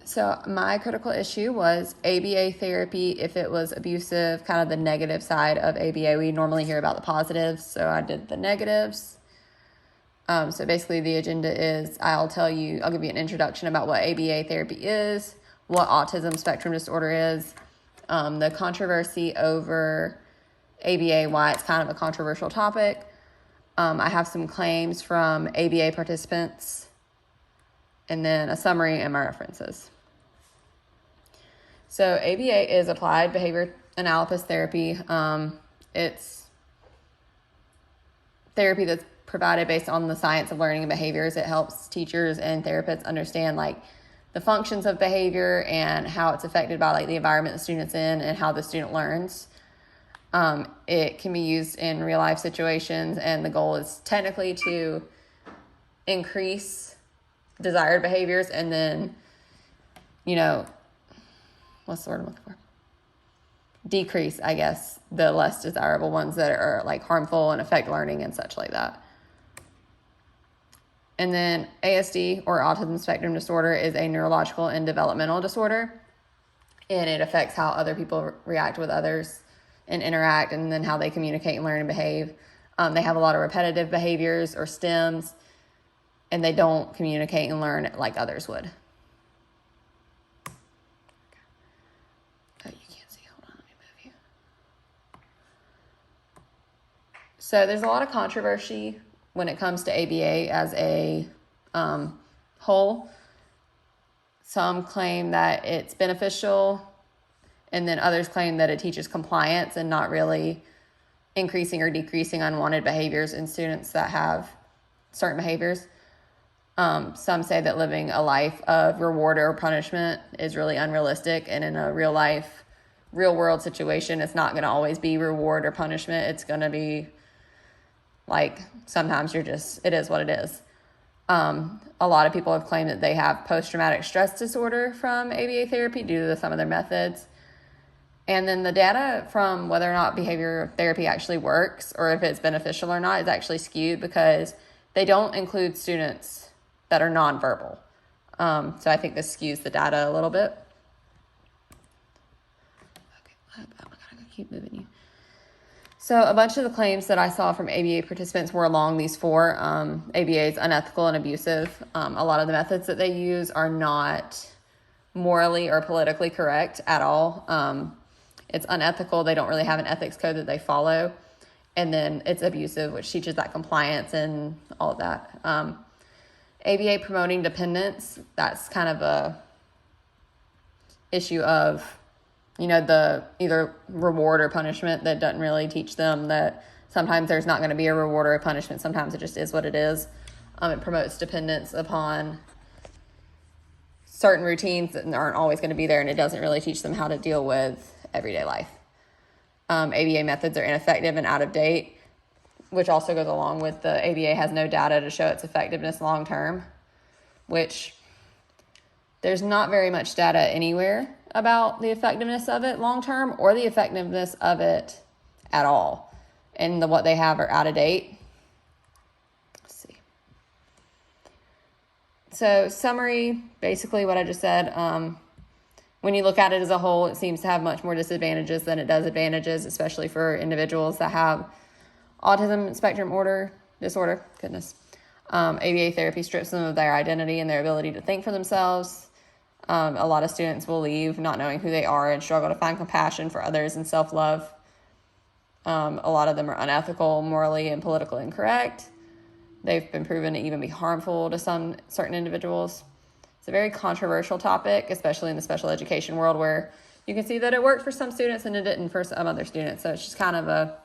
So my critical issue was ABA therapy if it was abusive, kind of the negative side of ABA. We normally hear about the positives, so I did the negatives. So basically the agenda is I'll give you an introduction about what ABA therapy is, what autism spectrum disorder is, the controversy over ABA, why it's kind of a controversial topic. I have some claims from ABA participants, and then a summary and my references. So ABA is applied behavior analysis therapy. It's therapy that's provided based on the science of learning and behaviors. It helps teachers and therapists understand the functions of behavior and how it's affected by the environment the student's in and how the student learns. It can be used in real life situations, and the goal is technically to increase desired behaviors and then, what's the word I'm looking for? Decrease, I guess, the less desirable ones that are harmful and affect learning and such like that. And then ASD, or autism spectrum disorder, is a neurological and developmental disorder, and it affects how other people react with others and interact, and then how they communicate and learn and behave. They have a lot of repetitive behaviors or stems, and they don't communicate and learn like others would. Oh, you can't see. Hold on, let me move you. So there's a lot of controversy when it comes to ABA as a whole. Some claim that it's beneficial, and then others claim that it teaches compliance and not really increasing or decreasing unwanted behaviors in students that have certain behaviors. Some say that living a life of reward or punishment is really unrealistic, and in a real world situation, it's not going to always be reward or punishment. It's going to be sometimes it is what it is. A lot of people have claimed that they have post-traumatic stress disorder from ABA therapy due to some of their methods. And then the data from whether or not behavior therapy actually works or if it's beneficial or not is actually skewed because they don't include students that are nonverbal. So I think this skews the data a little bit. Okay, I gotta keep moving you. So a bunch of the claims that I saw from ABA participants were along these four. ABA is unethical and abusive. A lot of the methods that they use are not morally or politically correct at all. It's unethical. They don't really have an ethics code that they follow. And then it's abusive, which teaches that compliance and all of that. ABA promoting dependence, that's kind of a issue of, the either reward or punishment that doesn't really teach them that sometimes there's not going to be a reward or a punishment. Sometimes it just is what it is. It promotes dependence upon certain routines that aren't always going to be there, and it doesn't really teach them how to deal with everyday life. ABA methods are ineffective and out of date, which also goes along with the ABA has no data to show its effectiveness long term, which there's not very much data anywhere about the effectiveness of it long term or the effectiveness of it at all. And what they have are out of date. Let's see. So summary, basically what I just said. When you look at it as a whole, it seems to have much more disadvantages than it does advantages, especially for individuals that have autism spectrum disorder. ABA therapy strips them of their identity and their ability to think for themselves. A lot of students will leave not knowing who they are and struggle to find compassion for others and self-love. A lot of them are unethical, morally and politically incorrect. They've been proven to even be harmful to some certain individuals. It's a very controversial topic, especially in the special education world, where you can see that it worked for some students and it didn't for some other students. So it's just kind of a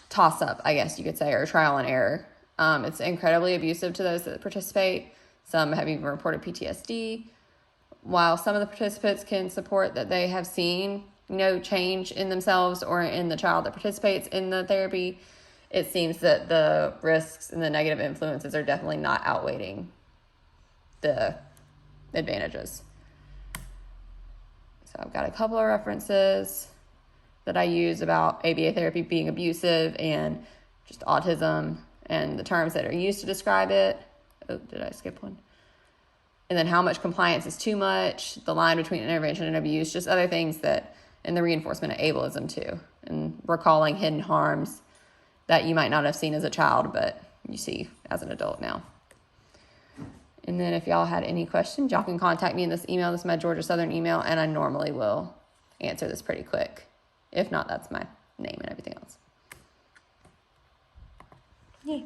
toss-up, I guess you could say, or trial and error. It's incredibly abusive to those that participate. Some have even reported PTSD. While some of the participants can support that they have seen, change in themselves or in the child that participates in the therapy, it seems that the risks and the negative influences are definitely not outweighing the advantages. So I've got a couple of references that I use about ABA therapy being abusive and just autism and the terms that are used to describe it. Oh, did I skip one? and then how much compliance is too much, the line between intervention and abuse, just other things that, and the reinforcement of ableism too, and recalling hidden harms that you might not have seen as a child, but you see as an adult now. And then if y'all had any questions, y'all can contact me in this email. This is my Georgia Southern email, and I normally will answer this pretty quick. If not, that's my name and everything else. Yay.